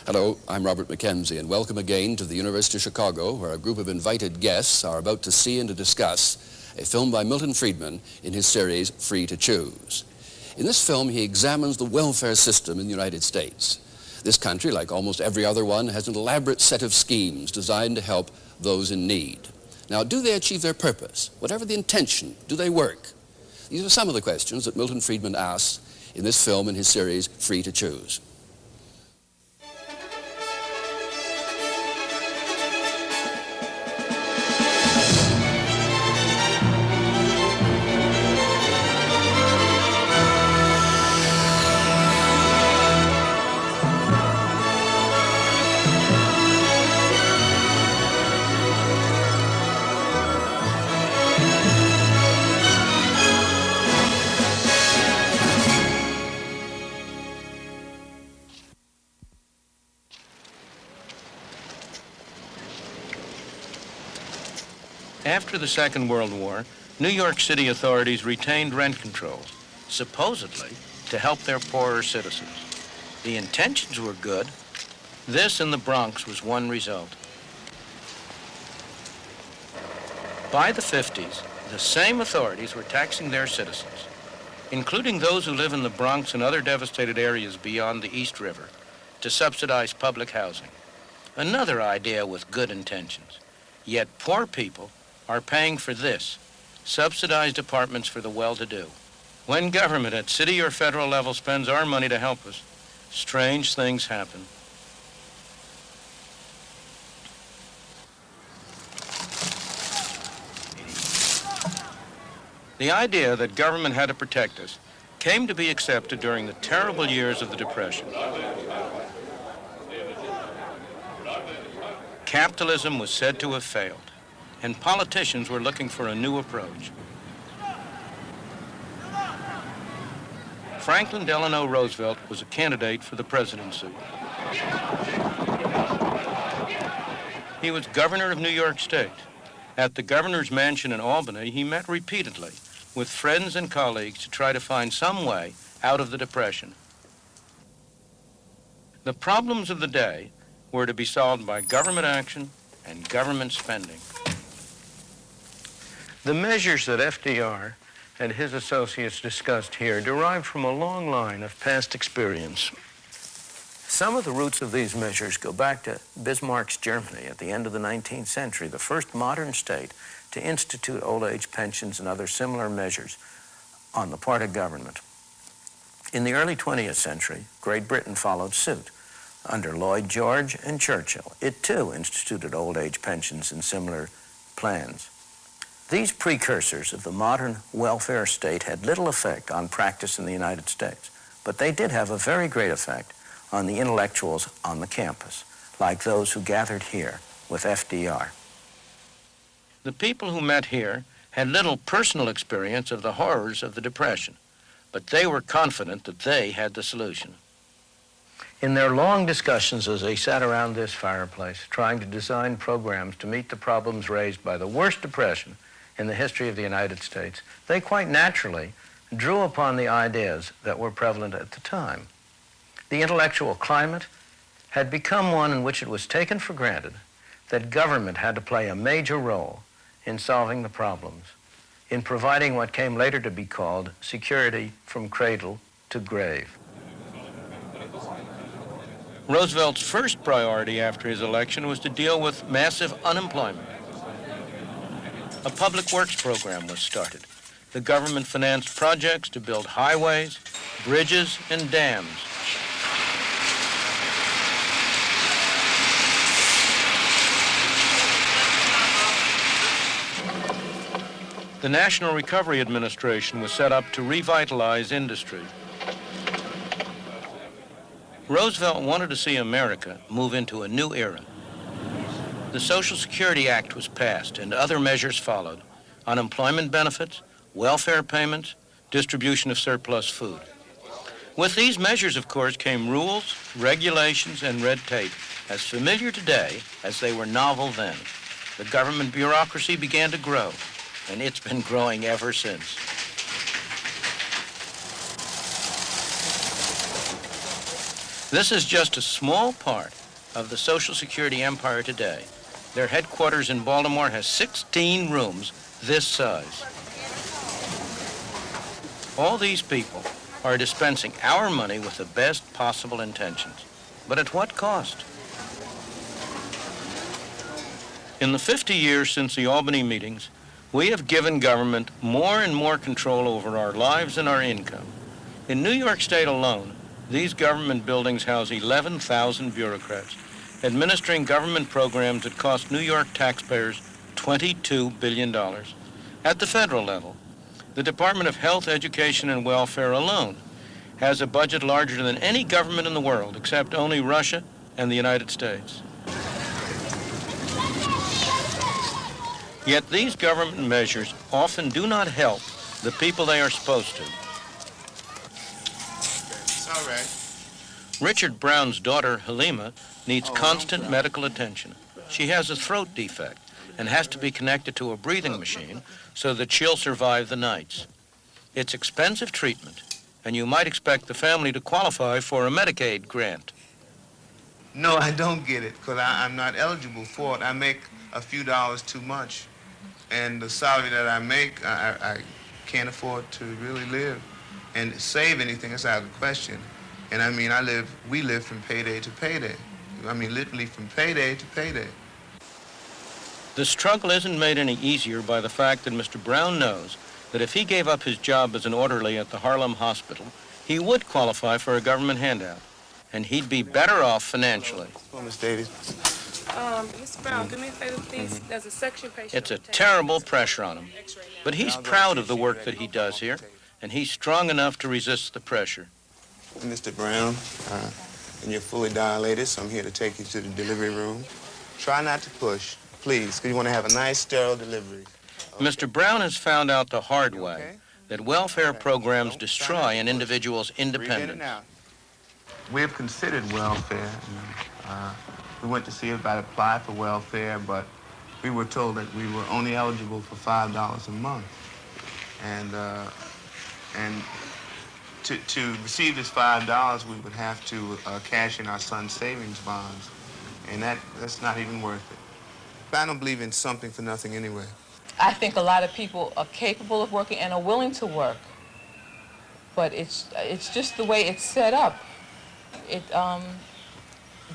Hello, I'm Robert McKenzie, and welcome again to the University of Chicago, where a group of invited guests are about to see and to discuss a film by Milton Friedman in his series, Free to Choose. In this film, he examines the welfare system in the United States. This country, like almost every other one, has an elaborate set of schemes designed to help those in need. Now, do they achieve their purpose? Whatever the intention, do they work? These are some of the questions that Milton Friedman asks in this film in his series, Free to Choose. After the Second World War, New York City authorities retained rent control, supposedly to help their poorer citizens. The intentions were good. This in the Bronx was one result. By the 50s, the same authorities were taxing their citizens, including those who live in the Bronx and other devastated areas beyond the East River, to subsidize public housing. Another idea with good intentions. Yet poor people are paying for this, subsidized apartments for the well-to-do. When government at city or federal level spends our money to help us, strange things happen. The idea that government had to protect us came to be accepted during the terrible years of the Depression. Capitalism was said to have failed, and politicians were looking for a new approach. Franklin Delano Roosevelt was a candidate for the presidency. He was governor of New York State. At the governor's mansion in Albany, he met repeatedly with friends and colleagues to try to find some way out of the Depression. The problems of the day were to be solved by government action and government spending. The measures that FDR and his associates discussed here derived from a long line of past experience. Some of the roots of these measures go back to Bismarck's Germany at the end of the 19th century, the first modern state to institute old age pensions and other similar measures on the part of government. In the early 20th century, Great Britain followed suit. Under Lloyd George and Churchill, it too instituted old age pensions and similar plans. These precursors of the modern welfare state had little effect on practice in the United States, but they did have a very great effect on the intellectuals on the campus, like those who gathered here with FDR. The people who met here had little personal experience of the horrors of the Depression, but they were confident that they had the solution. In their long discussions as they sat around this fireplace, trying to design programs to meet the problems raised by the worst depression in the history of the United States, they quite naturally drew upon the ideas that were prevalent at the time. The intellectual climate had become one in which it was taken for granted that government had to play a major role in solving the problems, in providing what came later to be called security from cradle to grave. Roosevelt's first priority after his election was to deal with massive unemployment. A public works program was started. The government financed projects to build highways, bridges, and dams. The National Recovery Administration was set up to revitalize industry. Roosevelt wanted to see America move into a new era. The Social Security Act was passed and other measures followed. Unemployment benefits, welfare payments, distribution of surplus food. With these measures, of course, came rules, regulations, and red tape, as familiar today as they were novel then. The government bureaucracy began to grow, and it's been growing ever since. This is just a small part of the Social Security empire today. Their headquarters in Baltimore has 16 rooms this size. All these people are dispensing our money with the best possible intentions. But at what cost? In the 50 years since the Albany meetings, we have given government more and more control over our lives and our income. In New York State alone, these government buildings house 11,000 bureaucrats, administering government programs that cost New York taxpayers $22 billion. At the federal level, the Department of Health, Education, and Welfare alone has a budget larger than any government in the world, except only Russia and the United States. Yet these government measures often do not help the people they are supposed to. It's all right. Richard Brown's daughter, Halima, needs constant medical attention. She has a throat defect and has to be connected to a breathing machine so that she'll survive the nights. It's expensive treatment, and you might expect the family to qualify for a Medicaid grant. No, I don't get it, because I'm not eligible for it. I make a few dollars too much. And the salary that I make, I can't afford to really live and save anything. That's out of the question. And I mean, we live from payday to payday. I mean, literally from payday to payday. The struggle isn't made any easier by the fact that Mr. Brown knows that if he gave up his job as an orderly at the Harlem hospital, he would qualify for a government handout, and he'd be better off financially. Well, Miss Davies. Mr. Brown, do me a favor, please. There's a section patient. It's a terrible pressure on him, but he's proud of the work that he does here, and he's strong enough to resist the pressure. Mr. Brown, and you're fully dilated, so I'm here to take you to the delivery room. Try not to push, please, because you want to have a nice, sterile delivery. Okay. Mr. Brown has found out the hard way that welfare programs destroy an individual's independence. We have considered welfare. We went to see if I'd apply for welfare, but we were told that we were only eligible for $5 a month. And to receive this $5, we would have to cash in our son's savings bonds, and that's not even worth it. But I don't believe in something for nothing anyway. I think a lot of people are capable of working and are willing to work, but it's just the way it's set up.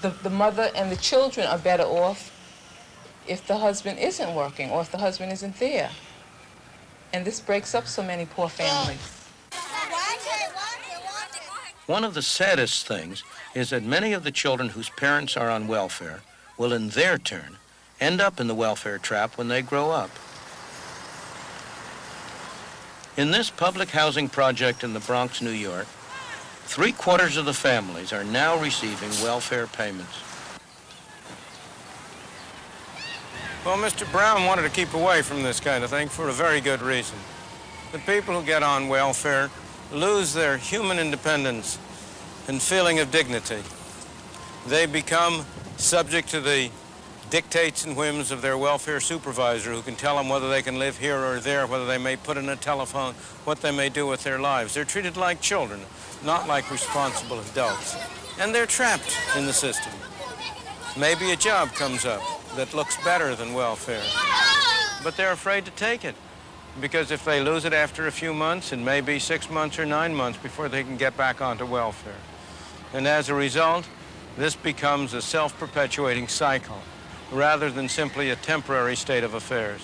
The mother and the children are better off if the husband isn't working or if the husband isn't there. And this breaks up so many poor families. One of the saddest things is that many of the children whose parents are on welfare will, in their turn, end up in the welfare trap when they grow up. In this public housing project in the Bronx, New York, 3/4 of the families are now receiving welfare payments. Well, Mr. Brown wanted to keep away from this kind of thing for a very good reason. The people who get on welfare lose their human independence and feeling of dignity. They become subject to the dictates and whims of their welfare supervisor, who can tell them whether they can live here or there, whether they may put in a telephone, what they may do with their lives. They're treated like children, not like responsible adults. And they're trapped in the system. Maybe a job comes up that looks better than welfare, but they're afraid to take it, because if they lose it after a few months, it may be 6 months or 9 months before they can get back onto welfare. And as a result, this becomes a self-perpetuating cycle, rather than simply a temporary state of affairs.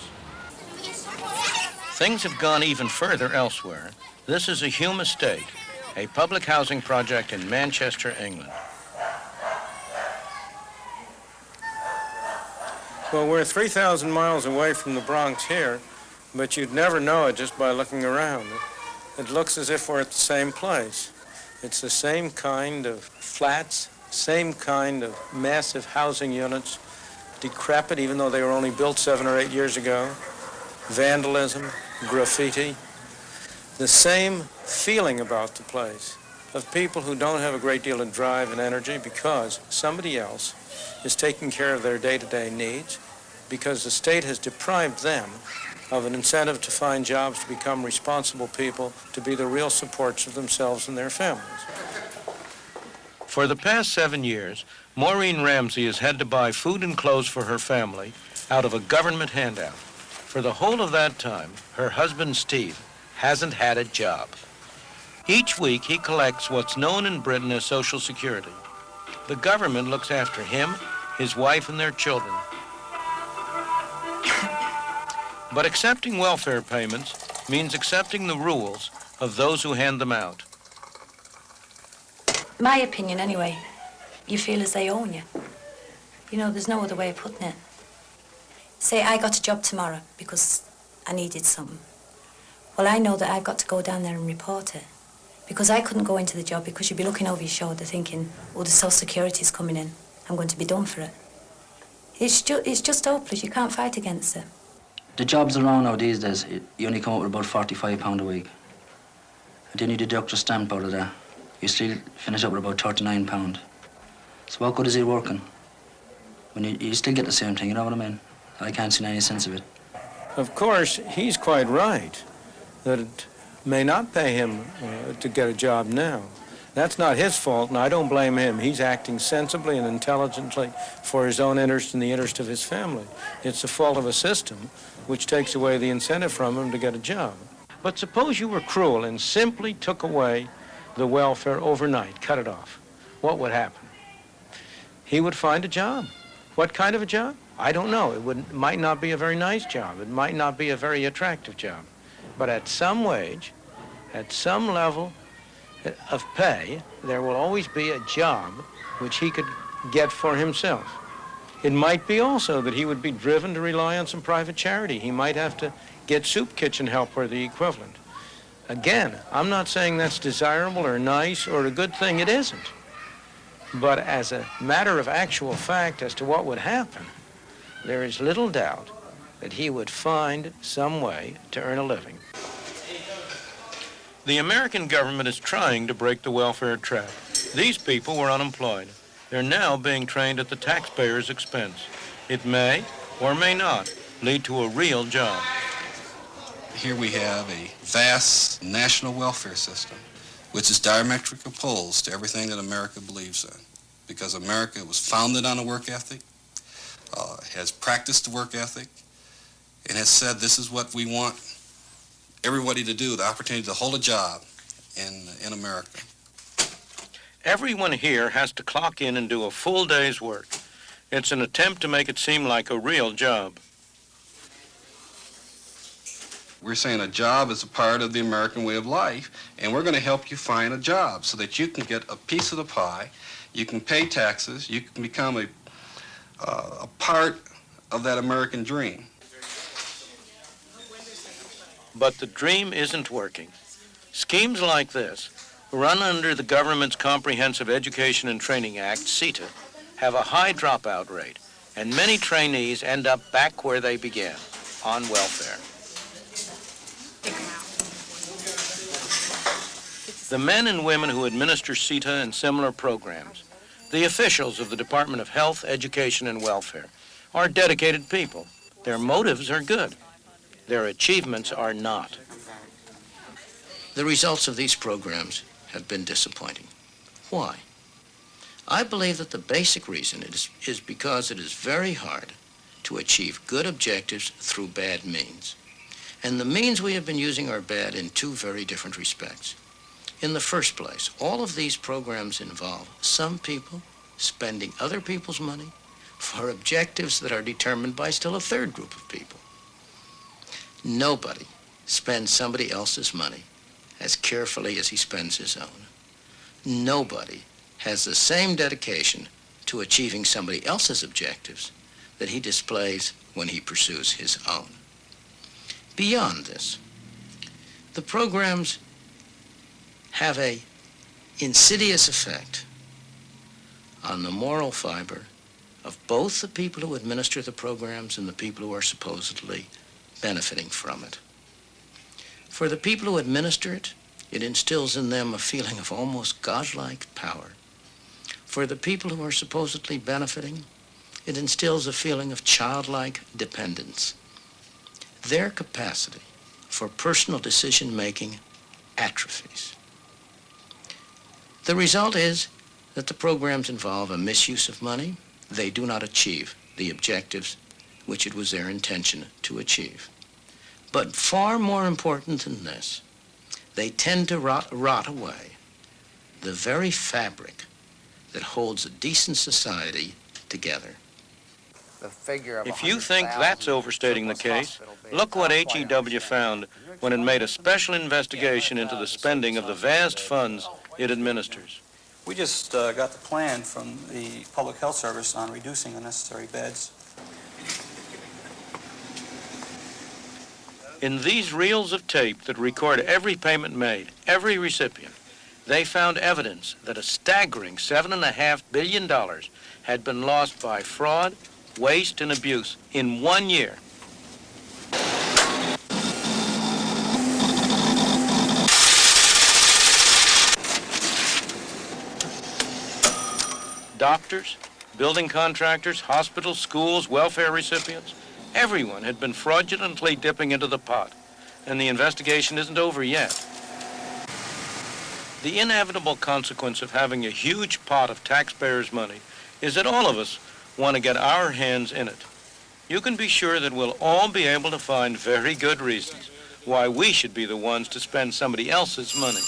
Things have gone even further elsewhere. This is a Hume Estate, a public housing project in Manchester, England. Well, we're 3,000 miles away from the Bronx here, but you'd never know it just by looking around. It looks as if we're at the same place. It's the same kind of flats, same kind of massive housing units, decrepit even though they were only built 7 or 8 years ago, vandalism, graffiti, the same feeling about the place of people who don't have a great deal of drive and energy because somebody else is taking care of their day-to-day needs, because the state has deprived them of an incentive to find jobs, to become responsible people, to be the real supports of themselves and their families. For the past 7 years, Maureen Ramsey has had to buy food and clothes for her family out of a government handout. For the whole of that time, her husband, Steve, hasn't had a job. Each week, he collects what's known in Britain as Social Security. The government looks after him, his wife, and their children. But accepting welfare payments means accepting the rules of those who hand them out. My opinion, anyway, you feel as they own you. You know, there's no other way of putting it. Say I got a job tomorrow because I needed something. Well, I know that I've got to go down there and report it. Because I couldn't go into the job because you'd be looking over your shoulder thinking, oh, the Social Security's coming in. I'm going to be done for it. It's just hopeless. You can't fight against it. The jobs around now these days, you only come up with about £45 a week. And then you deduct your stamp out of that. You still finish up with about £39. So what good is it working? When you still get the same thing, you know what I mean? I can't see any sense of it. Of course, he's quite right that it may not pay him to get a job now. That's not his fault, and I don't blame him. He's acting sensibly and intelligently for his own interest and the interest of his family. It's the fault of a system which takes away the incentive from him to get a job. But suppose you were cruel and simply took away the welfare overnight, cut it off. What would happen? He would find a job. What kind of a job? I don't know. It might not be a very nice job. It might not be a very attractive job. But at some wage, at some level of pay, there will always be a job which he could get for himself. It might be also that he would be driven to rely on some private charity. He might have to get soup kitchen help or the equivalent. Again, I'm not saying that's desirable or nice or a good thing. It isn't. But as a matter of actual fact as to what would happen, there is little doubt that he would find some way to earn a living. The American government is trying to break the welfare trap. These people were unemployed. They're now being trained at the taxpayer's expense. It may or may not lead to a real job. Here we have a vast national welfare system, which is diametrically opposed to everything that America believes in. Because America was founded on a work ethic, has practiced the work ethic, and has said this is what we want everybody to do, the opportunity to hold a job in America. Everyone here has to clock in and do a full day's work. It's an attempt to make it seem like a real job. We're saying a job is a part of the American way of life, and we're going to help you find a job so that you can get a piece of the pie, you can pay taxes, you can become a part of that American dream. But the dream isn't working. Schemes like this, run under the government's Comprehensive Education and Training Act, CETA, have a high dropout rate, and many trainees end up back where they began, on welfare. The men and women who administer CETA and similar programs, the officials of the Department of Health, Education, and Welfare, are dedicated people. Their motives are good. Their achievements are not. The results of these programs have been disappointing. Why? I believe that the basic reason is because it is very hard to achieve good objectives through bad means. And the means we have been using are bad in two very different respects. In the first place, all of these programs involve some people spending other people's money for objectives that are determined by still a third group of people. Nobody spends somebody else's money as carefully as he spends his own. Nobody has the same dedication to achieving somebody else's objectives that he displays when he pursues his own. Beyond this, the programs have an insidious effect on the moral fiber of both the people who administer the programs and the people who are supposedly benefiting from it. For the people who administer it, it instills in them a feeling of almost godlike power. For the people who are supposedly benefiting, it instills a feeling of childlike dependence. Their capacity for personal decision-making atrophies. The result is that the programs involve a misuse of money, they do not achieve the objectives which it was their intention to achieve. But far more important than this, they tend to rot away the very fabric that holds a decent society together. If you think that's overstating the case, look what HEW found when it made a special investigation into the spending of the vast funds it administers. We just got the plan from the Public Health Service on reducing the necessary beds. In these reels of tape that record every payment made, every recipient, they found evidence that a staggering $7.5 billion had been lost by fraud, waste, and abuse in 1 year. Doctors, building contractors, hospitals, schools, welfare recipients, everyone had been fraudulently dipping into the pot, and the investigation isn't over yet. The inevitable consequence of having a huge pot of taxpayers' money is that all of us want to get our hands in it. You can be sure that we'll all be able to find very good reasons why we should be the ones to spend somebody else's money.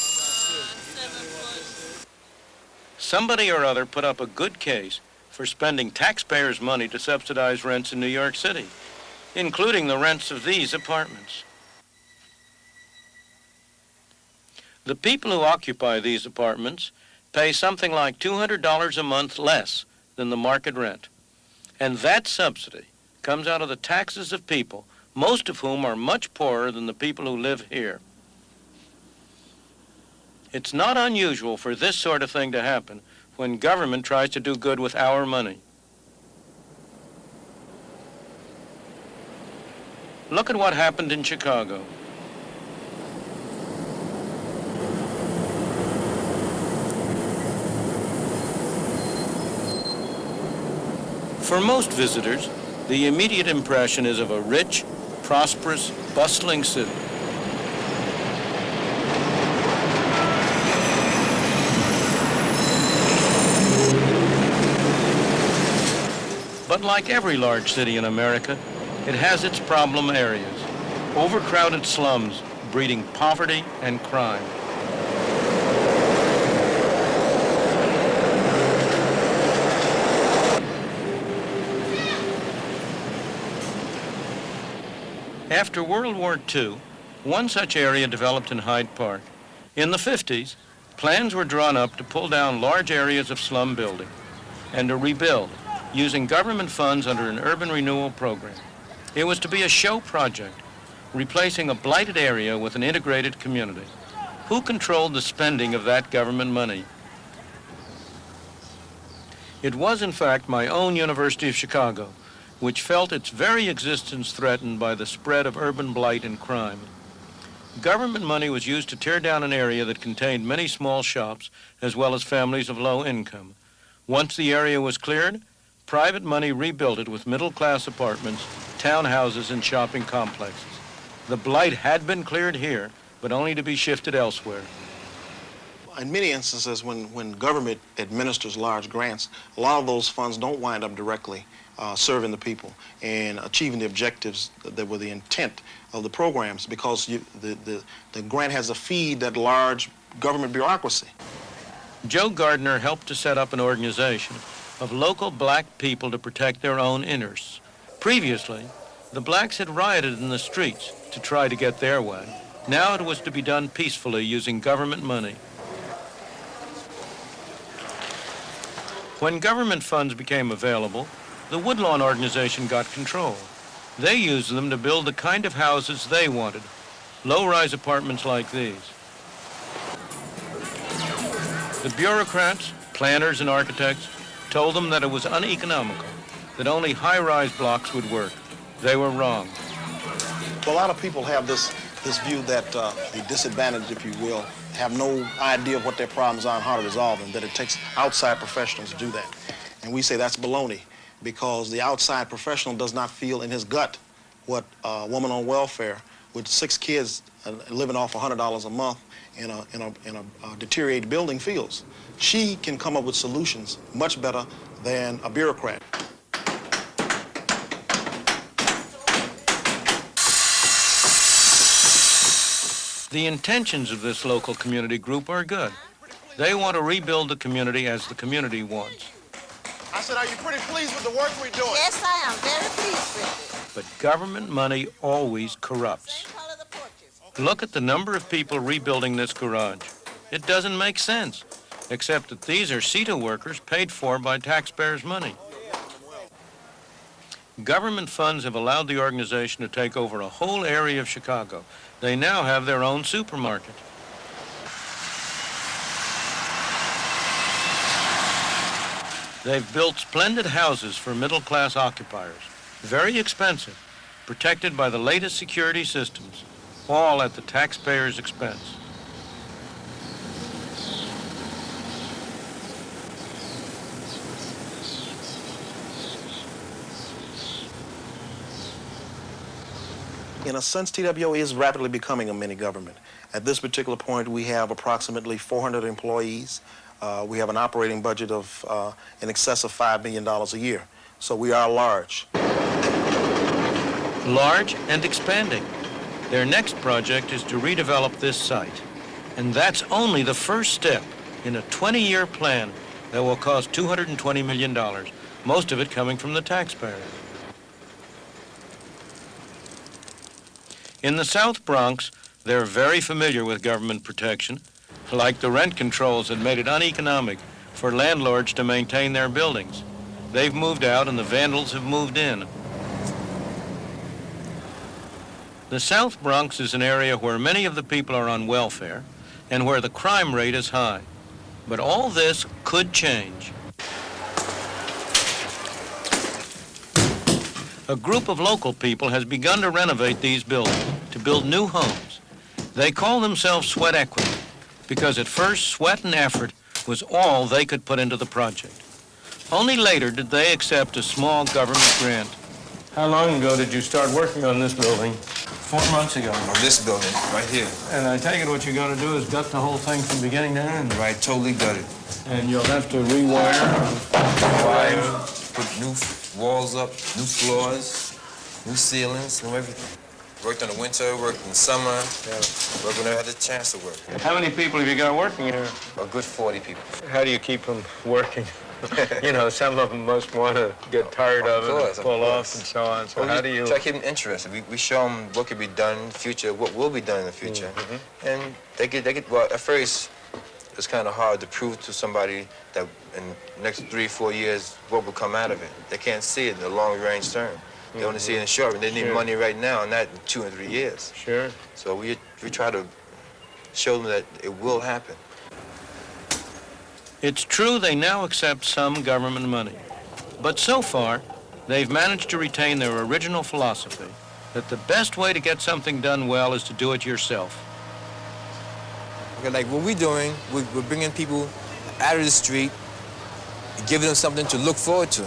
Somebody or other put up a good case for spending taxpayers' money to subsidize rents in New York City, including the rents of these apartments. The people who occupy these apartments pay something like $200 a month less than the market rent. And that subsidy comes out of the taxes of people, most of whom are much poorer than the people who live here. It's not unusual for this sort of thing to happen when government tries to do good with our money. Look at what happened in Chicago. For most visitors, the immediate impression is of a rich, prosperous, bustling city. But like every large city in America, it has its problem areas, overcrowded slums breeding poverty and crime. After World War II, one such area developed in Hyde Park. In the 50s, plans were drawn up to pull down large areas of slum building and to rebuild using government funds under an urban renewal program. It was to be a show project, replacing a blighted area with an integrated community. Who controlled the spending of that government money? It was, in fact, my own University of Chicago, which felt its very existence threatened by the spread of urban blight and crime. Government money was used to tear down an area that contained many small shops as well as families of low income. Once the area was cleared, private money rebuilt it with middle-class apartments, townhouses, and shopping complexes. The blight had been cleared here, but only to be shifted elsewhere. In many instances, when government administers large grants, a lot of those funds don't wind up directly serving the people and achieving the objectives that were the intent of the programs, because the grant has to feed that large government bureaucracy. Joe Gardner helped to set up an organization of local black people to protect their own interests. Previously, the blacks had rioted in the streets to try to get their way. Now it was to be done peacefully using government money. When government funds became available, the Woodlawn organization got control. They used them to build the kind of houses they wanted, low-rise apartments like these. The bureaucrats, planners, and architects told them that it was uneconomical, that only high-rise blocks would work. They were wrong. Well, a lot of people have this view that the disadvantaged, if you will, have no idea of what their problems are and how to resolve them, that it takes outside professionals to do that. And we say that's baloney, because the outside professional does not feel in his gut what a woman on welfare with 6 kids living off $100 a month in a deteriorated building feels. She can come up with solutions much better than a bureaucrat. The intentions of this local community group are good. They want to rebuild the community as the community wants. I said, are you pretty pleased with the work we're doing? Yes, I am very pleased with it. But government money always corrupts. Look at the number of people rebuilding this garage. It doesn't make sense, except that these are CETA workers paid for by taxpayers' money. Government funds have allowed the organization to take over a whole area of Chicago. They now have their own supermarket. They've built splendid houses for middle-class occupiers, very expensive, protected by the latest security systems, all at the taxpayer's expense. In a sense, TWO is rapidly becoming a mini government. At this particular point, we have approximately 400 employees. We have an operating budget of in excess of $5 million a year. So we are large. Large and expanding. Their next project is to redevelop this site. And that's only the first step in a 20-year plan that will cost $220 million, most of it coming from the taxpayers. In the South Bronx, they're very familiar with government protection, like the rent controls that made it uneconomic for landlords to maintain their buildings. They've moved out and the vandals have moved in. The South Bronx is an area where many of the people are on welfare and where the crime rate is high. But all this could change. A group of local people has begun to renovate these buildings, to build new homes. They call themselves Sweat Equity, because at first sweat and effort was all they could put into the project. Only later did they accept a small government grant. How long ago did you start working on this building? 4 months ago. On this building, right here. And I take it what you got to do is gut the whole thing from beginning to end. Right, totally gutted. And you'll have to rewire. Put new walls up, new floors, new ceilings, new everything. Worked in the winter, worked in the summer, worked when I had the chance to work. How many people have you got working here? A good 40 people. How do you keep them working? You know, some of them must want to get tired of it and pull off and so on. So how do you... Try to keep them interested. We show them what could be done in the future, what will be done in the future. And they get, well, at first, it's kind of hard to prove to somebody that in the next 3-4 years, what will come out of it. They can't see it in the long-range term. They only see it in the short, but they need money right now, and not in 2 and 3 years. Sure. So we try to show them that it will happen. It's true they now accept some government money, but so far, they've managed to retain their original philosophy that the best way to get something done well is to do it yourself. Okay, like what we're doing, we're bringing people out of the street, giving them something to look forward to.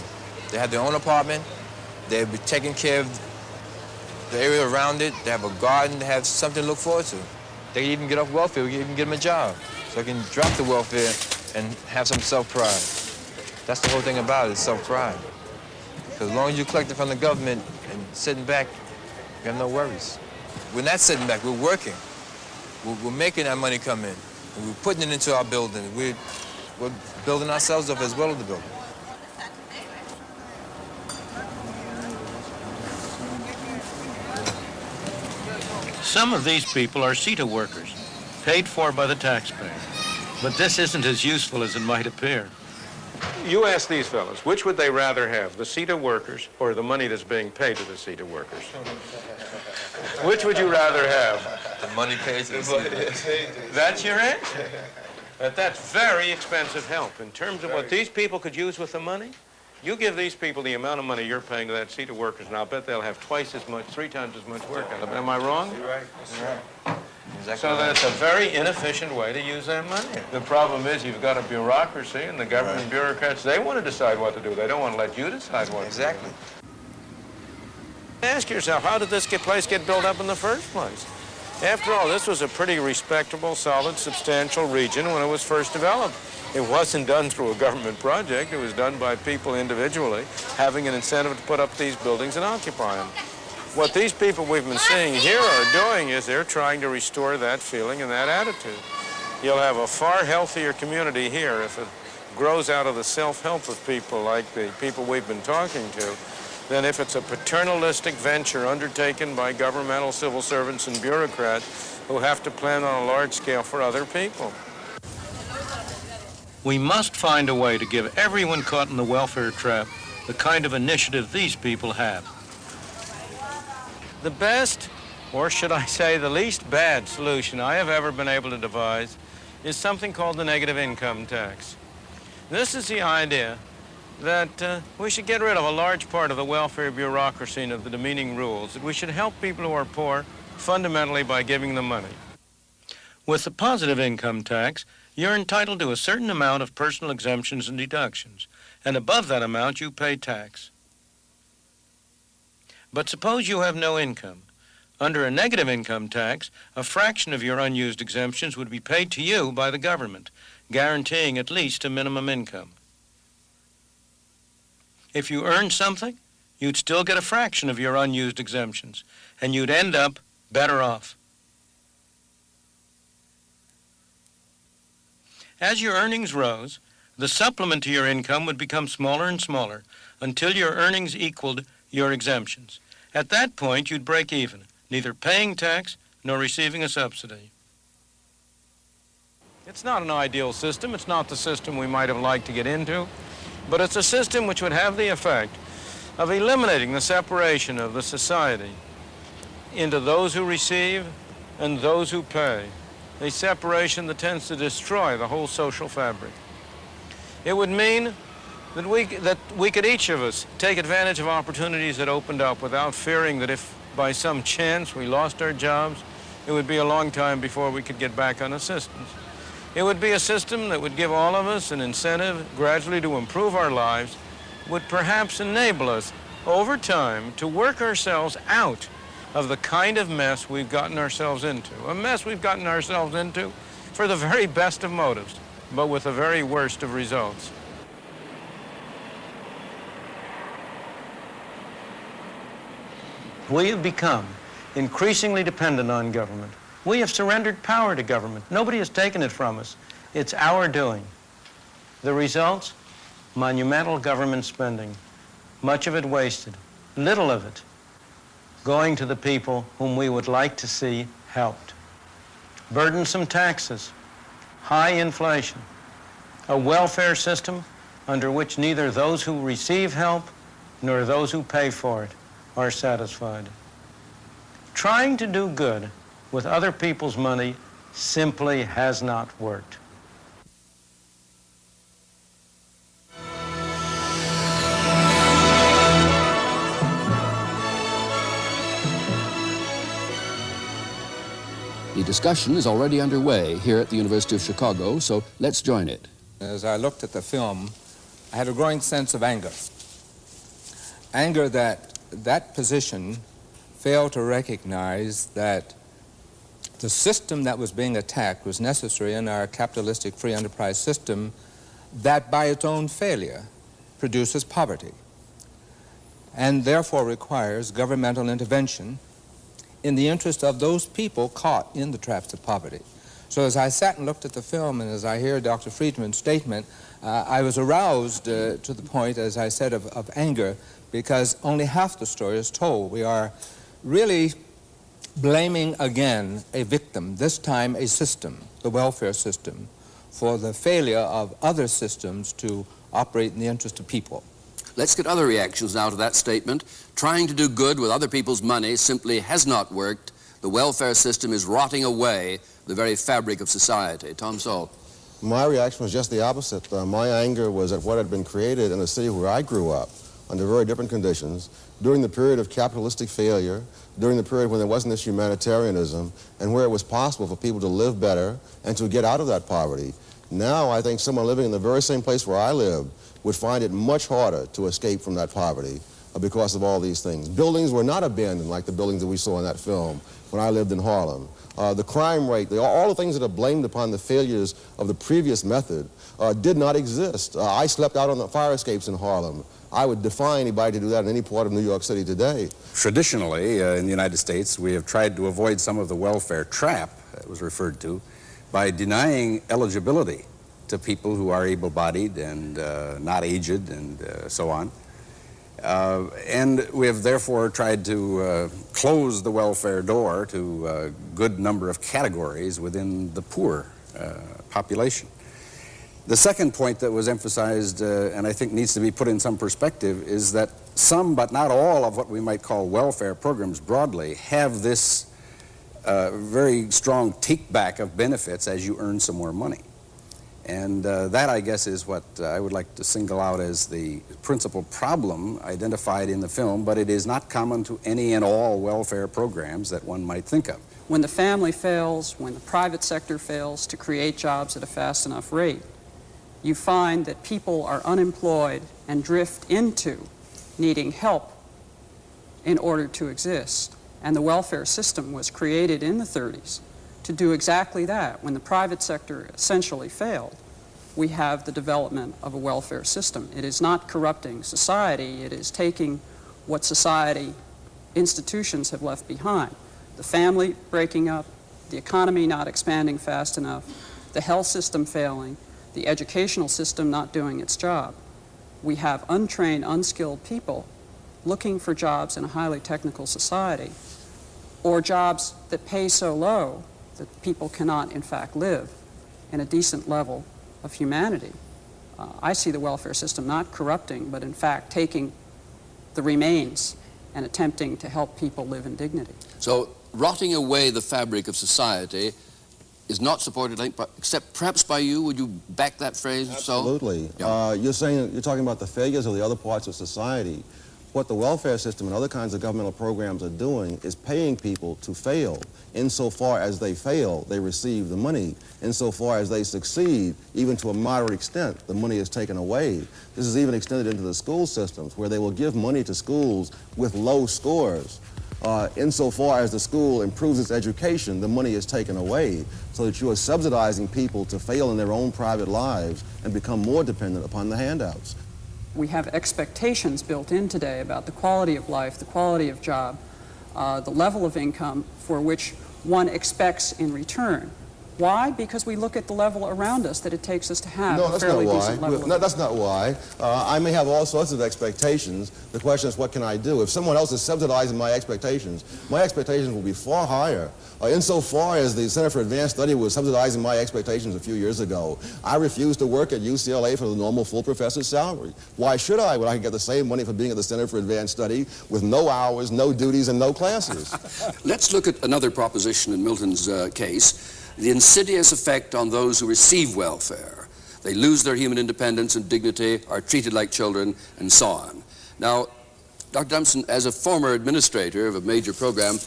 They have their own apartment, they'll be taking care of the area around it, they have a garden, they have something to look forward to. They can even get off welfare, we can even get them a job. So they can drop the welfare and have some self-pride. That's the whole thing about it, self-pride. Because as long as you're collecting from the government and sitting back, you have no worries. We're not sitting back, we're working. We're making that money come in. And we're putting it into our building. We're building ourselves up as well as the building. Some of these people are CETA workers, paid for by the taxpayer. But this isn't as useful as it might appear. You ask these fellows, which would they rather have, the CETA workers or the money that's being paid to the CETA workers? Which would you rather have? The money paid to the CETA. That's your answer? But that's very expensive help. In terms of what these people could use with the money, you give these people the amount of money you're paying to that CETA workers, and I'll bet they'll have twice as much, 3 times as much work out of them. Am I wrong? You're right. You're right. Exactly. So that's a very inefficient way to use that money. The problem is you've got a bureaucracy, and the government bureaucrats, they want to decide what to do. They don't want to let you decide what to do. Exactly. Ask yourself, how did this place get built up in the first place? After all, this was a pretty respectable, solid, substantial region when it was first developed. It wasn't done through a government project. It was done by people individually, having an incentive to put up these buildings and occupy them. What these people we've been seeing here are doing is they're trying to restore that feeling and that attitude. You'll have a far healthier community here if it grows out of the self-help of people like the people we've been talking to than if it's a paternalistic venture undertaken by governmental civil servants and bureaucrats who have to plan on a large scale for other people. We must find a way to give everyone caught in the welfare trap the kind of initiative these people have. The best, or should I say the least bad solution I have ever been able to devise is something called the negative income tax. This is the idea that we should get rid of a large part of the welfare bureaucracy and of the demeaning rules, that we should help people who are poor fundamentally by giving them money. With the positive income tax, you're entitled to a certain amount of personal exemptions and deductions, and above that amount you pay tax. But suppose you have no income. Under a negative income tax, a fraction of your unused exemptions would be paid to you by the government, guaranteeing at least a minimum income. If you earned something, you'd still get a fraction of your unused exemptions, and you'd end up better off. As your earnings rose, the supplement to your income would become smaller and smaller until your earnings equaled your exemptions. At that point, you'd break even, neither paying tax nor receiving a subsidy. It's not an ideal system. It's not the system we might have liked to get into, but it's a system which would have the effect of eliminating the separation of the society into those who receive and those who pay, a separation that tends to destroy the whole social fabric. It would mean that we could each of us take advantage of opportunities that opened up without fearing that if by some chance we lost our jobs, it would be a long time before we could get back on assistance. It would be a system that would give all of us an incentive gradually to improve our lives, would perhaps enable us over time to work ourselves out of the kind of mess we've gotten ourselves into. A mess we've gotten ourselves into for the very best of motives, but with the very worst of results. We have become increasingly dependent on government. We have surrendered power to government. Nobody has taken it from us. It's our doing. The results? Monumental government spending. Much of it wasted. Little of it going to the people whom we would like to see helped. Burdensome taxes. High inflation. A welfare system under which neither those who receive help nor those who pay for it are satisfied. Trying to do good with other people's money simply has not worked. The discussion is already underway here at the University of Chicago, so let's join it. As I looked at the film, I had a growing sense of anger. Anger that position failed to recognize that the system that was being attacked was necessary in our capitalistic free enterprise system that by its own failure produces poverty and therefore requires governmental intervention in the interest of those people caught in the traps of poverty. So as I sat and looked at the film and as I hear Dr. Friedman's statement, I was aroused to the point, as I said, of anger, because only half the story is told. We are really blaming again a victim, this time a system, the welfare system, for the failure of other systems to operate in the interest of people. Let's get other reactions now to that statement. Trying to do good with other people's money simply has not worked. The welfare system is rotting away the very fabric of society. Tom Sowell. My reaction was just the opposite. My anger was at what had been created in the city where I grew up under very different conditions, during the period of capitalistic failure, during the period when there wasn't this humanitarianism, and where it was possible for people to live better and to get out of that poverty. Now I think someone living in the very same place where I live would find it much harder to escape from that poverty because of all these things. Buildings were not abandoned like the buildings that we saw in that film when I lived in Harlem. The crime rate, all the things that are blamed upon the failures of the previous method did not exist. I slept out on the fire escapes in Harlem. I would defy anybody to do that in any part of New York City today. Traditionally, in the United States, we have tried to avoid some of the welfare trap that was referred to by denying eligibility to people who are able-bodied and not aged and so on. And we have therefore tried to close the welfare door to a good number of categories within the poor population. The second point that was emphasized, and I think needs to be put in some perspective, is that some, but not all, of what we might call welfare programs broadly have this very strong take-back of benefits as you earn some more money. And that, I guess, is what I would like to single out as the principal problem identified in the film, but it is not common to any and all welfare programs that one might think of. When the family fails, when the private sector fails to create jobs at a fast enough rate, you find that people are unemployed and drift into needing help in order to exist. And the welfare system was created in the 30s to do exactly that. When the private sector essentially failed, we have the development of a welfare system. It is not corrupting society, it is taking what society institutions have left behind. The family breaking up, the economy not expanding fast enough, the health system failing, the educational system not doing its job. We have untrained, unskilled people looking for jobs in a highly technical society, or jobs that pay so low that people cannot, in fact, live in a decent level of humanity. I see the welfare system not corrupting, but in fact taking the remains and attempting to help people live in dignity. So, rotting away the fabric of society is not supported, except perhaps by you. Would you back that phrase? Absolutely. Yeah. You're talking about the failures of the other parts of society. What the welfare system and other kinds of governmental programs are doing is paying people to fail. Insofar as they fail, they receive the money. Insofar as they succeed, even to a moderate extent, the money is taken away. This is even extended into the school systems, where they will give money to schools with low scores. Insofar as the school improves its education, the money is taken away, so that you are subsidizing people to fail in their own private lives and become more dependent upon the handouts. We have expectations built in today about the quality of life, the quality of job, the level of income for which one expects in return. Why? Because we look at the level around us that it takes us to have a fairly decent level. No, that's not why. I may have all sorts of expectations. The question is, what can I do? If someone else is subsidizing my expectations will be far higher. Insofar as the Center for Advanced Study was subsidizing my expectations a few years ago, I refused to work at UCLA for the normal full professor's salary. Why should I, when I can get the same money for being at the Center for Advanced Study with no hours, no duties, and no classes? Let's look at another proposition in Milton's case. The insidious effect on those who receive welfare. They lose their human independence and dignity, are treated like children, and so on. Now, Dr. Dumpson, as a former administrator of a major program,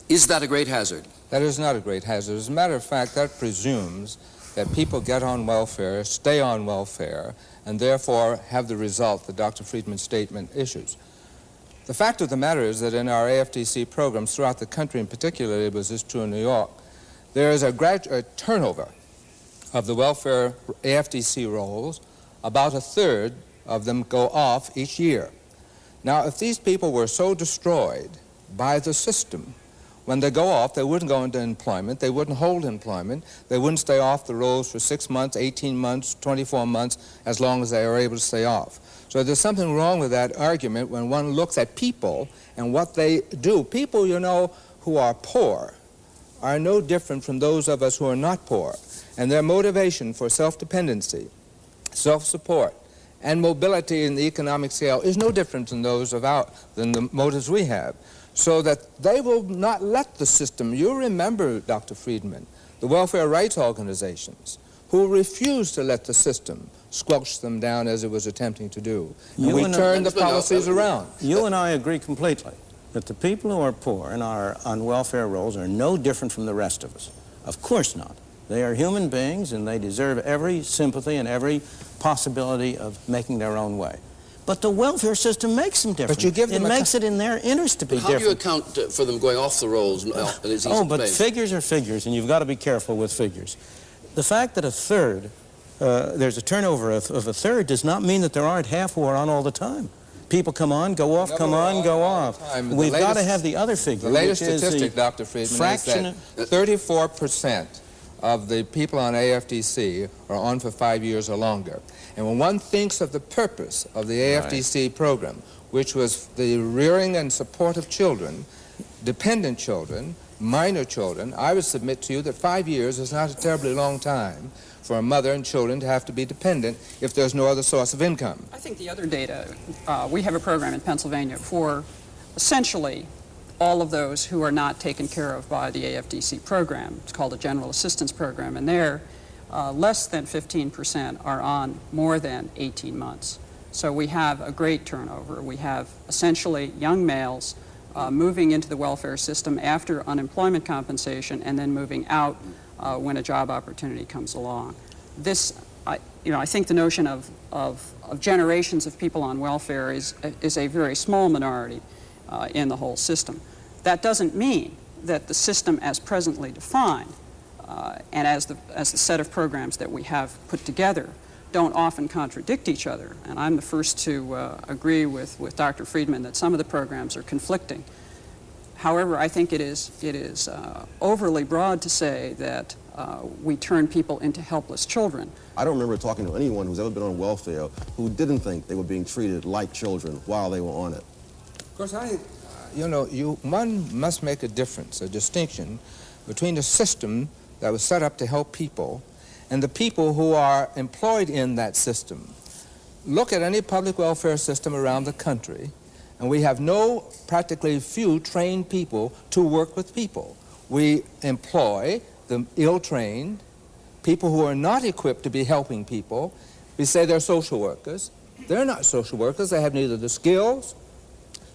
is that a great hazard? That is not a great hazard. As a matter of fact, that presumes that people get on welfare, stay on welfare, and therefore have the result that Dr. Friedman's statement issues. The fact of the matter is that in our AFDC programs throughout the country, in particular, it was true in New York, there is a turnover of the welfare AFDC rolls. About a third of them go off each year. Now, if these people were so destroyed by the system, when they go off, they wouldn't go into employment, they wouldn't hold employment, they wouldn't stay off the rolls for 6 months, 18 months, 24 months, as long as they are able to stay off. So there's something wrong with that argument when one looks at people and what they do. People, you know, who are poor are no different from those of us who are not poor, and their motivation for self-dependency, self-support, and mobility in the economic scale is no different than those than the motives we have, so that they will not let the system. You remember, Dr. Friedman, the welfare rights organizations who refused to let the system squelch them down as it was attempting to do. And we turned the policies around. You and I agree completely that the people who are poor and are on welfare rolls are no different from the rest of us. Of course not. They are human beings and they deserve every sympathy and every possibility of making their own way. But the welfare system makes them different. But you give them it makes it in their interest to be How different. do you account for them going off the rolls? But figures are figures, and you've got to be careful with figures. The fact that a third, there's a turnover of a third, does not mean that there aren't half who are on all the time. People come on, go off, come on, go off. We've got to have the other figure. The latest statistic, Dr. Friedman, is that 34% of the people on AFDC are on for 5 years or longer. And when one thinks of the purpose of the AFDC program, which was the rearing and support of children, dependent children, minor children, I would submit to you that 5 years is not a terribly long time for a mother and children to have to be dependent if there's no other source of income. I think the other data, we have a program in Pennsylvania for essentially all of those who are not taken care of by the AFDC program. It's called a General Assistance Program, and there less than 15% are on more than 18 months. So we have a great turnover. We have essentially young males moving into the welfare system after unemployment compensation and then moving out when a job opportunity comes along. This, I think the notion of generations of people on welfare is a very small minority in the whole system. That doesn't mean that the system as presently defined and as the set of programs that we have put together don't often contradict each other. And I'm the first to agree with Dr. Friedman that some of the programs are conflicting. However, I think it is overly broad to say that we turn people into helpless children. I don't remember talking to anyone who's ever been on welfare who didn't think they were being treated like children while they were on it. Of course, one must make a difference, a distinction between a system that was set up to help people and the people who are employed in that system. Look at any public welfare system around the country, and we have practically few trained people to work with people. We employ the ill-trained, people who are not equipped to be helping people. We say they're social workers. They're not social workers. They have neither the skills,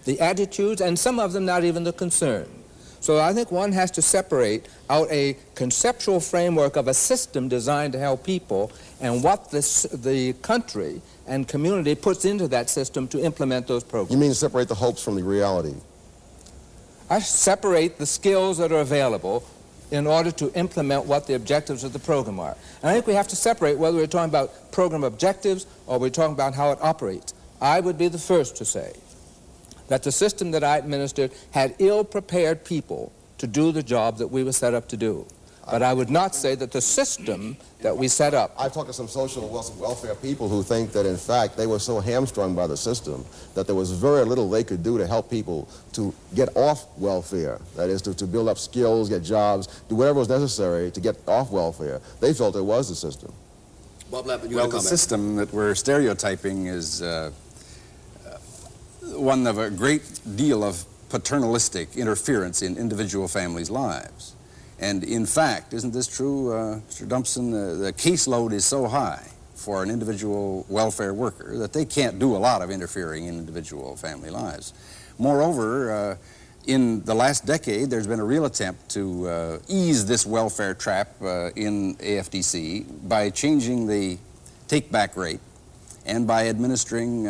the attitudes, and some of them not even the concern. So I think one has to separate out a conceptual framework of a system designed to help people and what the country and community puts into that system to implement those programs. You mean separate the hopes from the reality? I separate the skills that are available in order to implement what the objectives of the program are. And I think we have to separate whether we're talking about program objectives or we're talking about how it operates. I would be the first to say that the system that I administered had ill-prepared people to do the job that we were set up to do. But I would not say that the system that we set up... I've talked to some social welfare people who think that, in fact, they were so hamstrung by the system that there was very little they could do to help people to get off welfare. That is, to build up skills, get jobs, do whatever was necessary to get off welfare. They felt it was the system. Bob Lampman, you well, have a comment. The system that we're stereotyping is one of a great deal of paternalistic interference in individual families' lives. And in fact, isn't this true, Mr. Dumpson? The caseload is so high for an individual welfare worker that they can't do a lot of interfering in individual family lives. Moreover, in the last decade, there's been a real attempt to ease this welfare trap in AFDC by changing the take-back rate and by administering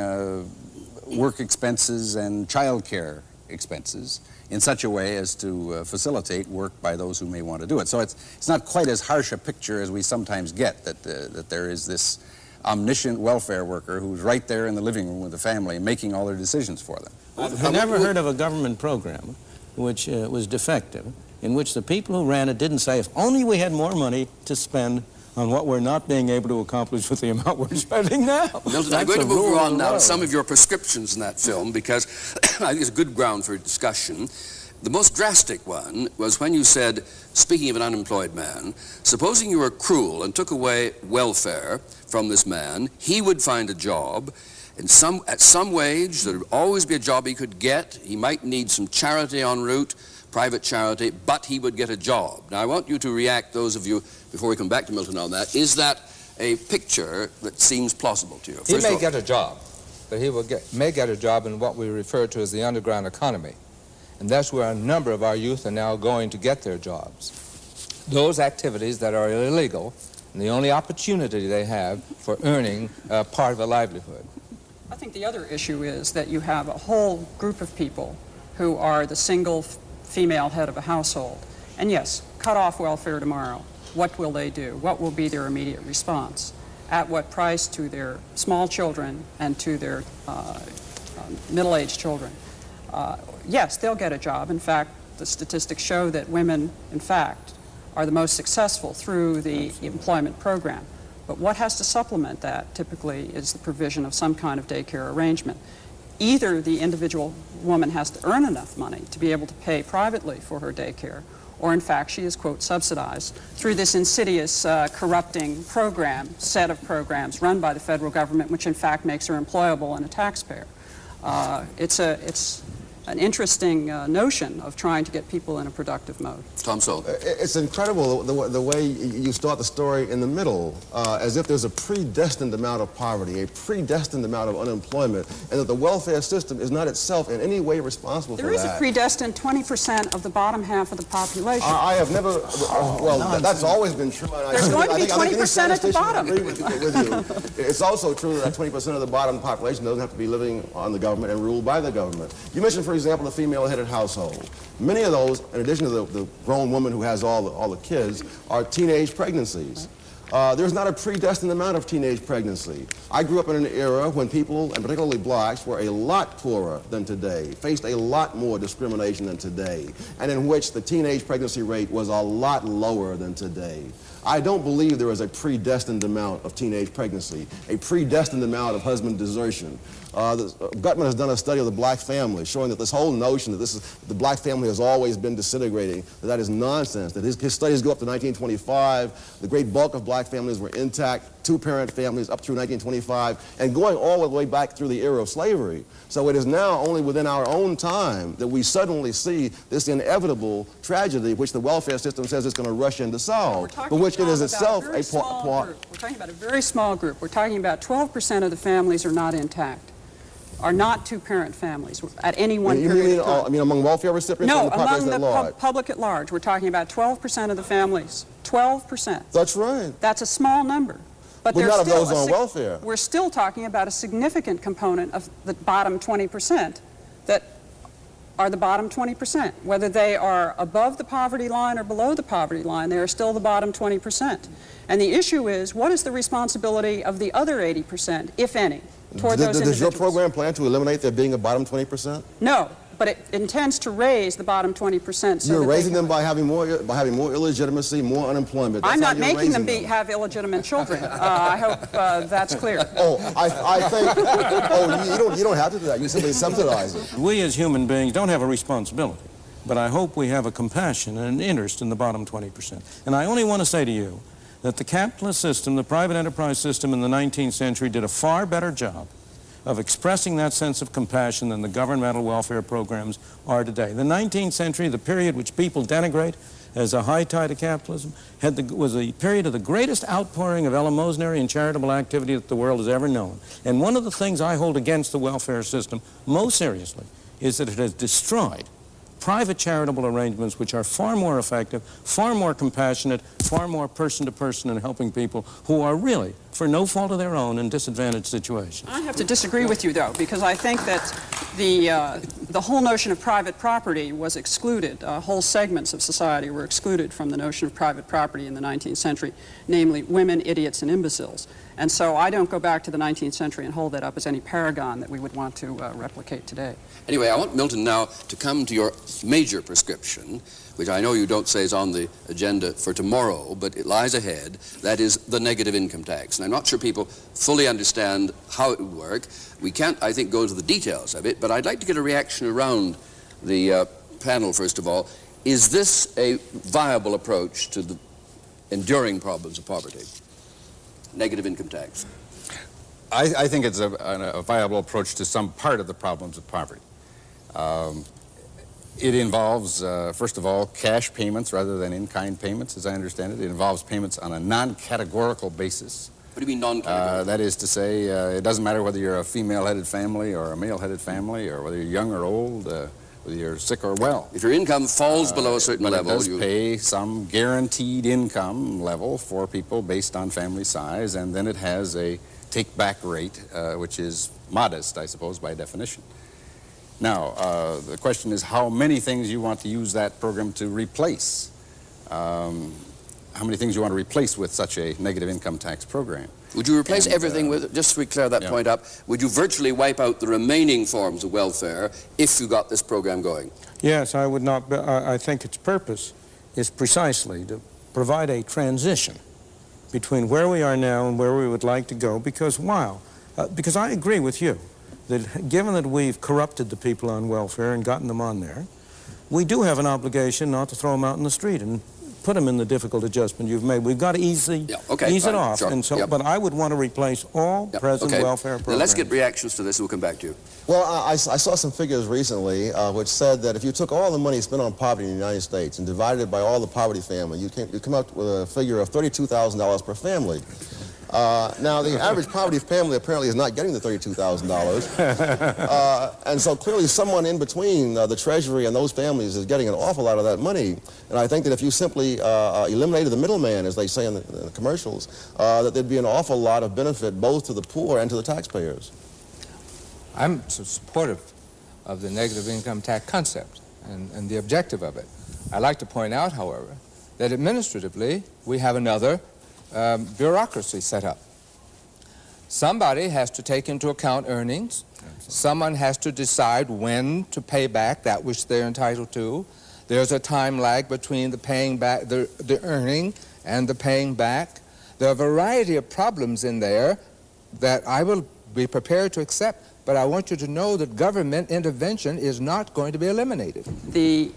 work expenses and child care expenses in such a way as to facilitate work by those who may want to do it. So it's not quite as harsh a picture as we sometimes get, that there is this omniscient welfare worker who's right there in the living room with the family making all their decisions for them. I've never heard of a government program which was defective, in which the people who ran it didn't say, if only we had more money to spend on what we're not being able to accomplish with the amount we're spending now. Milton, I'm going to move on now to some of your prescriptions in that film, because I think it's a good ground for discussion. The most drastic one was when you said, speaking of an unemployed man, supposing you were cruel and took away welfare from this man, he would find a job at some wage. There would always be a job he could get. He might need some charity en route, private charity, but he would get a job. Now, I want you to react, those of you, before we come back to Milton on that. Is that a picture that seems plausible to you? He may get a job, but he may get a job in what we refer to as the underground economy. And that's where a number of our youth are now going to get their jobs. Those activities that are illegal, and the only opportunity they have for earning part of a livelihood. I think the other issue is that you have a whole group of people who are the single female head of a household. And yes, cut off welfare tomorrow. What will they do? What will be their immediate response? At what price to their small children and to their middle-aged children? Yes, they'll get a job. In fact, the statistics show that women, in fact, are the most successful through the employment program. But what has to supplement that typically is the provision of some kind of daycare arrangement. Either the individual woman has to earn enough money to be able to pay privately for her daycare, or in fact she is, quote, subsidized through this insidious corrupting set of programs run by the federal government, which in fact makes her employable and a taxpayer. It's an interesting notion of trying to get people in a productive mode. Tom Sowell. It's incredible the way you start the story in the middle, as if there's a predestined amount of poverty, a predestined amount of unemployment, and that the welfare system is not itself in any way responsible for that. There is a predestined 20% of the bottom half of the population. I have never, that's always been true. There's going to be 20% at the bottom. I agree with you. It's also true that 20% of the bottom population doesn't have to be living on the government and ruled by the government. You mentioned, for example, the female-headed household. Many of those, in addition to the grown woman who has all the kids, are teenage pregnancies. There's not a predestined amount of teenage pregnancy. I grew up in an era when people, and particularly blacks, were a lot poorer than today, faced a lot more discrimination than today, and in which the teenage pregnancy rate was a lot lower than today. I don't believe there is a predestined amount of teenage pregnancy, a predestined amount of husband desertion. Gutman has done a study of the black family showing that this whole notion that the black family has always been disintegrating, that is nonsense, that his studies go up to 1925, the great bulk of black families were intact, two-parent families up through 1925, and going all the way back through the era of slavery. So it is now only within our own time that we suddenly see this inevitable tragedy which the welfare system says it's going to rush in to solve, but which it is itself a part. We're talking about a very small group. We're talking about 12% of the families are not intact, are not two-parent families at any one period of time. You mean among welfare recipients? No, or the among the public at large. We're talking about 12% of the families. 12%. That's right. That's a small number. But not of those on welfare. We're still talking about a significant component of the bottom 20% that are the bottom 20%. Whether they are above the poverty line or below the poverty line, they are still the bottom 20%. And the issue is, what is the responsibility of the other 80%, if any, toward those individuals? Does your program plan to eliminate there being a bottom 20%? No, but it intends to raise the bottom 20%. You're raising them by having more illegitimacy, more unemployment. That's I'm not making them have illegitimate children. I hope that's clear. I think, you don't have to do that. You simply subsidize it. We as human beings don't have a responsibility, but I hope we have a compassion and an interest in the bottom 20%. And I only want to say to you that the capitalist system, the private enterprise system in the 19th century did a far better job of expressing that sense of compassion than the governmental welfare programs are today. The 19th century, the period which people denigrate as a high tide of capitalism, was a period of the greatest outpouring of eleemosynary and charitable activity that the world has ever known. And one of the things I hold against the welfare system most seriously is that it has destroyed private charitable arrangements which are far more effective, far more compassionate, far more person-to-person in helping people who are really, for no fault of their own, in disadvantaged situations. I have to disagree with you, though, because I think that the whole notion of private property was excluded. Whole segments of society were excluded from the notion of private property in the 19th century, namely women, idiots, and imbeciles. And so I don't go back to the 19th century and hold that up as any paragon that we would want to replicate today. Anyway, I want Milton now to come to your major prescription, which I know you don't say is on the agenda for tomorrow, but it lies ahead. That is the negative income tax. And I'm not sure people fully understand how it would work. We can't, I think, go into the details of it, but I'd like to get a reaction around the panel, first of all. Is this a viable approach to the enduring problems of poverty? Negative income tax. I think it's a viable approach to some part of the problems of poverty. It involves, first of all, cash payments rather than in-kind payments, as I understand it. It involves payments on a non-categorical basis. What do you mean non-categorical? That is to say, it doesn't matter whether you're a female-headed family or a male-headed family, or whether you're young or old, whether you're sick or well. If your income falls below a certain level, it does pay some guaranteed income level for people based on family size, and then it has a take-back rate, which is modest, I suppose, by definition. Now, the question is how many things you want to use that program to replace. How many things you want to replace with such a negative income tax program. Would you replace everything with, just to clear that point up, would you virtually wipe out the remaining forms of welfare if you got this program going? Yes, I would not. I think its purpose is precisely to provide a transition between where we are now and where we would like to go, because because I agree with you that given that we've corrupted the people on welfare and gotten them on there, we do have an obligation not to throw them out in the street and put them in the difficult adjustment you've made. We've got to ease it off. Sure. And so, but I would want to replace all present welfare programs. Now let's get reactions to this and we'll come back to you. Well, I saw some figures recently which said that if you took all the money spent on poverty in the United States and divided it by all the poverty family, you come up with a figure of $32,000 per family. Now, the average poverty family apparently is not getting the $32,000. And so clearly someone in between the Treasury and those families is getting an awful lot of that money. And I think that if you simply eliminated the middleman, as they say in the commercials, that there'd be an awful lot of benefit both to the poor and to the taxpayers. I'm supportive of the negative income tax concept and the objective of it. I'd like to point out, however, that administratively we have another bureaucracy set up. Somebody has to take into account earnings. Someone has to decide when to pay back that which they're entitled to. There's a time lag between the paying back, the earning and the paying back. There are a variety of problems in there that I will be prepared to accept, but I want you to know that government intervention is not going to be eliminated. The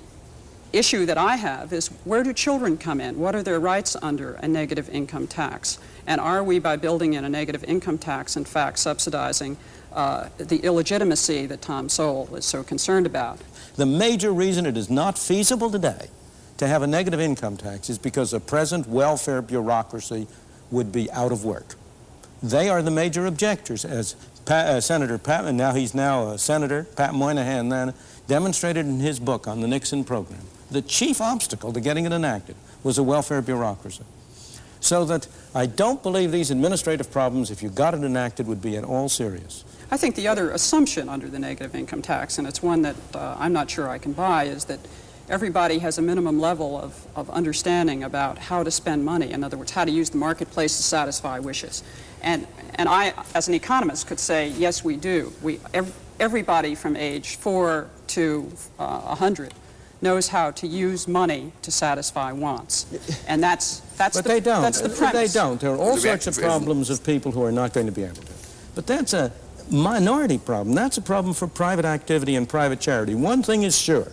issue that I have is, where do children come in? What are their rights under a negative income tax? And are we, by building in a negative income tax, in fact subsidizing the illegitimacy that Tom Sowell is so concerned about? The major reason it is not feasible today to have a negative income tax is because the present welfare bureaucracy would be out of work. They are the major objectors, as Senator Pat, and now he's now Senator Pat Moynihan then demonstrated in his book on the Nixon program. The chief obstacle to getting it enacted was the welfare bureaucracy. So that I don't believe these administrative problems, if you got it enacted, would be at all serious. I think the other assumption under the negative income tax, and it's one that I'm not sure I can buy, is that everybody has a minimum level of understanding about how to spend money. In other words, how to use the marketplace to satisfy wishes. And I, as an economist, could say, yes, we do. Everybody from age 4 to 100 knows how to use money to satisfy wants. And that's the premise. They don't. There are all sorts of problems of people who are not going to be able to. But that's a minority problem. That's a problem for private activity and private charity. One thing is sure.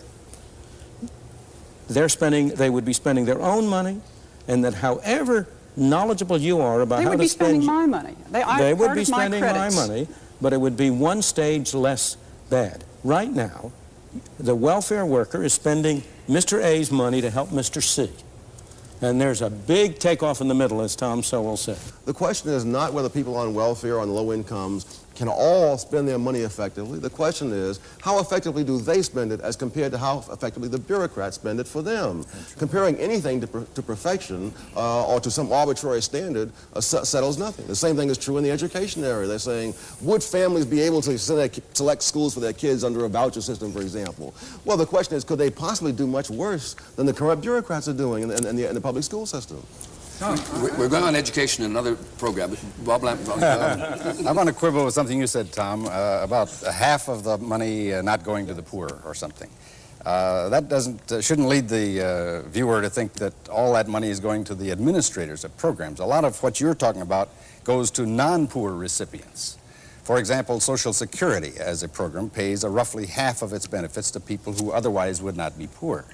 They would be spending their own money, and that however knowledgeable you are about how to spend... They would be spending my money. They would be spending my money, but it would be one stage less bad. Right now, the welfare worker is spending Mr. A's money to help Mr. C. And there's a big takeoff in the middle, as Tom Sowell said. The question is not whether people on welfare or on low incomes can all spend their money effectively. The question is, how effectively do they spend it as compared to how effectively the bureaucrats spend it for them? Comparing anything to perfection or to some arbitrary standard settles nothing. The same thing is true in the education area. They're saying, would families be able to select schools for their kids under a voucher system, for example? Well, the question is, could they possibly do much worse than the corrupt bureaucrats are doing in the public school system? We're going on education in another program. Bob Lampman. I want to quibble with something you said, Tom, about half of the money not going to the poor or something. That shouldn't lead the viewer to think that all that money is going to the administrators of programs. A lot of what you're talking about goes to non-poor recipients. For example, Social Security as a program pays roughly half of its benefits to people who otherwise would not be poor.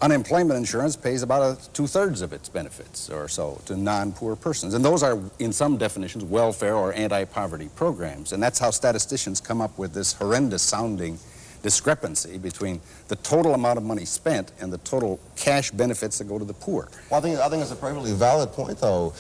Unemployment insurance pays about 2/3 of its benefits or so to non-poor persons. And those are, in some definitions, welfare or anti-poverty programs. And that's how statisticians come up with this horrendous-sounding discrepancy between the total amount of money spent and the total cash benefits that go to the poor. Well, I think it's a perfectly valid point, though,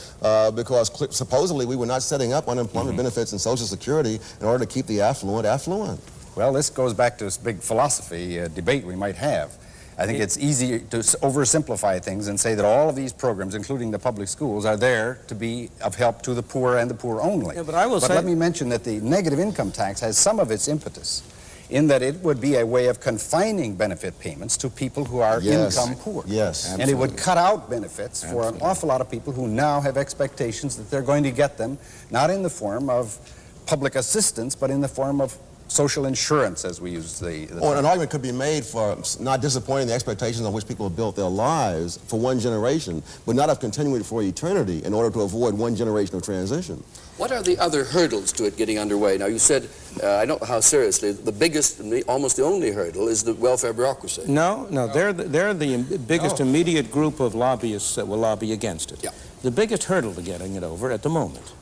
because supposedly we were not setting up unemployment benefits and Social Security in order to keep the affluent affluent. Well, this goes back to this big philosophy debate we might have. I think it's easy to oversimplify things and say that all of these programs, including the public schools, are there to be of help to the poor and the poor only. Yeah, but let me mention that the negative income tax has some of its impetus in that it would be a way of confining benefit payments to people who are income poor. Yes, and it would cut out benefits for an awful lot of people who now have expectations that they're going to get them, not in the form of public assistance, but in the form of social insurance, as we use the Or an argument could be made for not disappointing the expectations on which people have built their lives for one generation, but not of continuing for eternity in order to avoid one generation of transition. What are the other hurdles to it getting underway? Now, you said, I don't know how seriously, the biggest, almost the only hurdle is the welfare bureaucracy. No, they're the biggest immediate group of lobbyists that will lobby against it. Yeah. The biggest hurdle to getting it over at the moment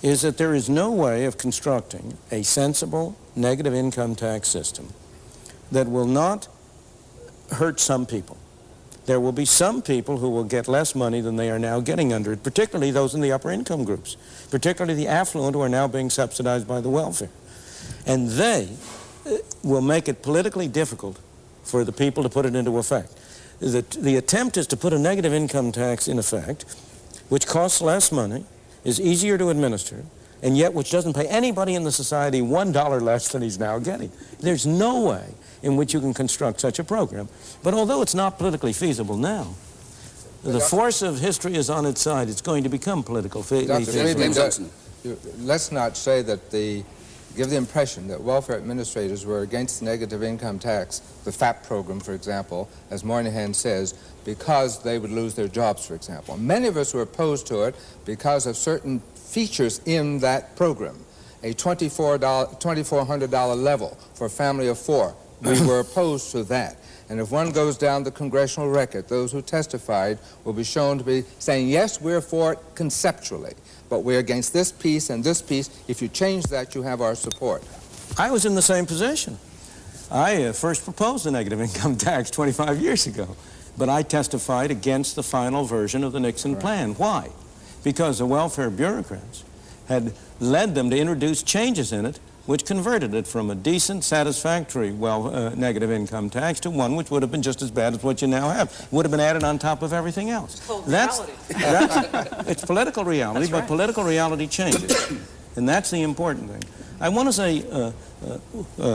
is that there is no way of constructing a sensible negative income tax system that will not hurt some people. There will be some people who will get less money than they are now getting under it, particularly those in the upper income groups, particularly the affluent who are now being subsidized by the welfare. And they will make it politically difficult for the people to put it into effect. The attempt is to put a negative income tax in effect, which costs less money, is easier to administer, and yet which doesn't pay anybody in the society $1 less than he's now getting. There's no way in which you can construct such a program. But although it's not politically feasible now, the force of history is on its side. It's going to become political feasible. Let's not say that give the impression that welfare administrators were against the negative income tax, the FAP program, for example, as Moynihan says, because they would lose their jobs, for example. Many of us were opposed to it because of certain features in that program. A $2,400 level for a family of 4. We were opposed to that. And if one goes down the congressional record, those who testified will be shown to be saying, yes, we're for it conceptually, but we're against this piece and this piece. If you change that, you have our support. I was in the same position. I first proposed the negative income tax 25 years ago, but I testified against the final version of the Nixon plan. Why? Because the welfare bureaucrats had led them to introduce changes in it which converted it from a decent, satisfactory, negative income tax to one which would have been just as bad as what you now have. Would have been added on top of everything else. It's political reality, but political reality changes. And that's the important thing. I want to say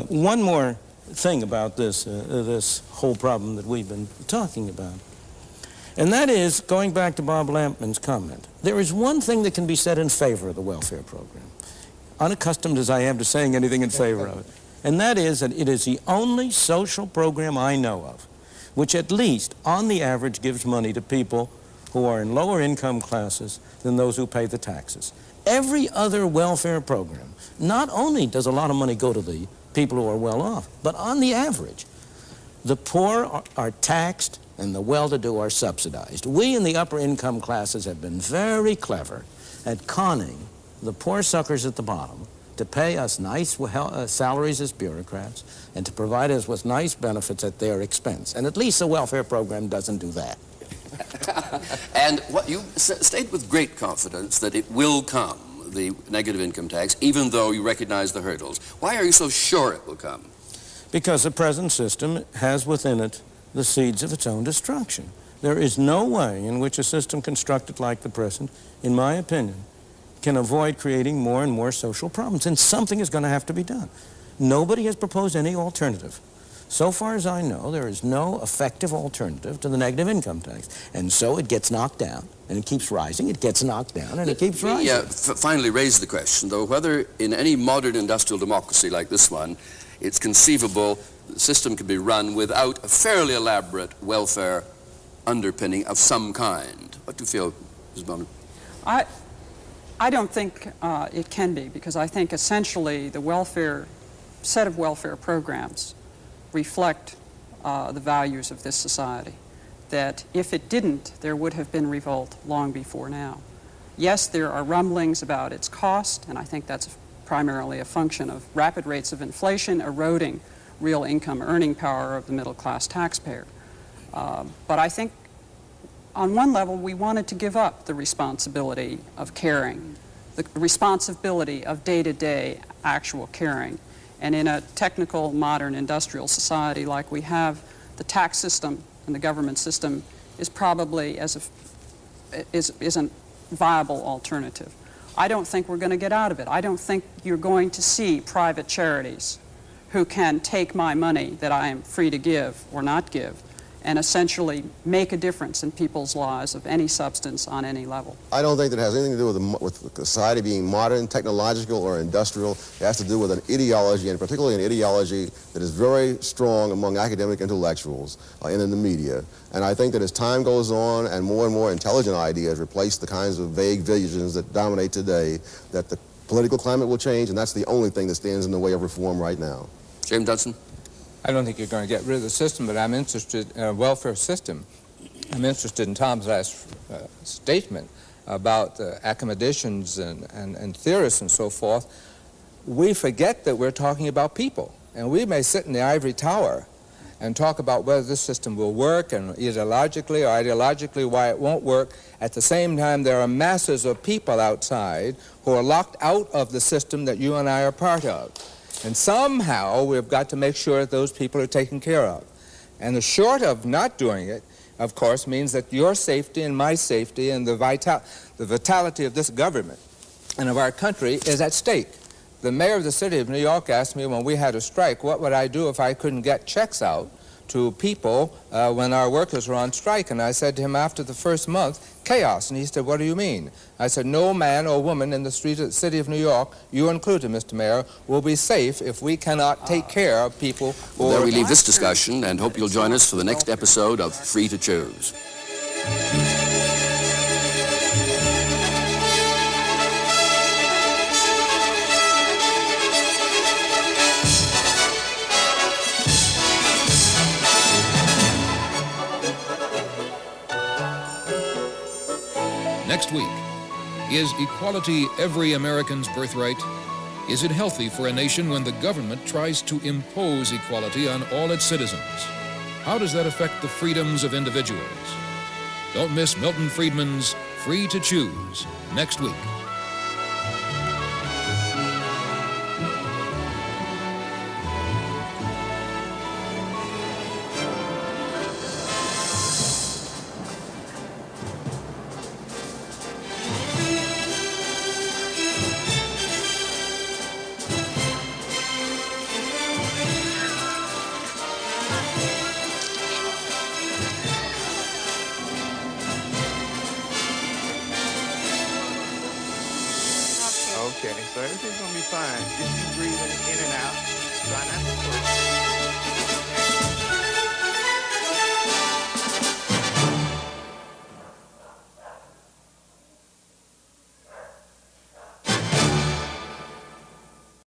one more thing about this whole problem that we've been talking about. And that is, going back to Bob Lampman's comment, there is one thing that can be said in favor of the welfare program, unaccustomed as I am to saying anything in favor of it, and that is that it is the only social program I know of which at least, on the average, gives money to people who are in lower income classes than those who pay the taxes. Every other welfare program, not only does a lot of money go to the people who are well off, but on the average, the poor are taxed and the well-to-do are subsidized. We in the upper income classes have been very clever at conning the poor suckers at the bottom to pay us nice salaries as bureaucrats and to provide us with nice benefits at their expense. And at least the welfare program doesn't do that. And what you state with great confidence that it will come, the negative income tax, even though you recognize the hurdles. Why are you so sure it will come? Because the present system has within it the seeds of its own destruction. There is no way in which a system constructed like the present, in my opinion, can avoid creating more and more social problems, and something is going to have to be done. Nobody has proposed any alternative. So far as I know, there is no effective alternative to the negative income tax, and so it gets knocked down, and it keeps rising, it gets knocked down, and it keeps rising. Yeah, finally raise the question, though, whether in any modern industrial democracy like this one, it's conceivable the system can be run without a fairly elaborate welfare underpinning of some kind. What do you feel, Ms. Bowen? I don't think it can be, because I think essentially the set of welfare programs reflect the values of this society, that if it didn't, there would have been revolt long before now. Yes, there are rumblings about its cost, and I think that's primarily a function of rapid rates of inflation eroding real income earning power of the middle-class taxpayer. But I think on one level, we wanted to give up the responsibility of caring, the responsibility of day-to-day actual caring. And in a technical, modern, industrial society like we have the tax system and the government system is probably isn't viable alternative. I don't think we're going to get out of it. I don't think you're going to see private charities who can take my money that I am free to give or not give and essentially make a difference in people's lives of any substance on any level. I don't think that has anything to do with society being modern, technological, or industrial. It has to do with an ideology, and particularly an ideology that is very strong among academic intellectuals and in the media. And I think that as time goes on and more intelligent ideas replace the kinds of vague visions that dominate today, that the political climate will change, and that's the only thing that stands in the way of reform right now. James Dumpson? I don't think you're going to get rid of the system, but I'm interested in a welfare system. I'm interested in Tom's last statement about academicians and theorists and so forth. We forget that we're talking about people, and we may sit in the ivory tower and talk about whether this system will work and either logically or ideologically why it won't work. At the same time, there are masses of people outside who are locked out of the system that you and I are part of. And somehow we've got to make sure that those people are taken care of. And the short of not doing it, of course, means that your safety and my safety and the vitality of this government and of our country is at stake. The mayor of the city of New York asked me when we had a strike, what would I do if I couldn't get checks out to people when our workers were on strike? And I said to him after the first month, chaos. And he said, what do you mean? I said, no man or woman in the city of New York, you included, Mr. Mayor, will be safe if we cannot take care of people who Well, there we leave this discussion, and hope you'll join us for the next episode of Free to Choose. Next week, is equality every American's birthright? Is it healthy for a nation when the government tries to impose equality on all its citizens? How does that affect the freedoms of individuals? Don't miss Milton Friedman's Free to Choose next week. Okay, so everything's gonna be fine. Just keep breathing in and out. Try not to push.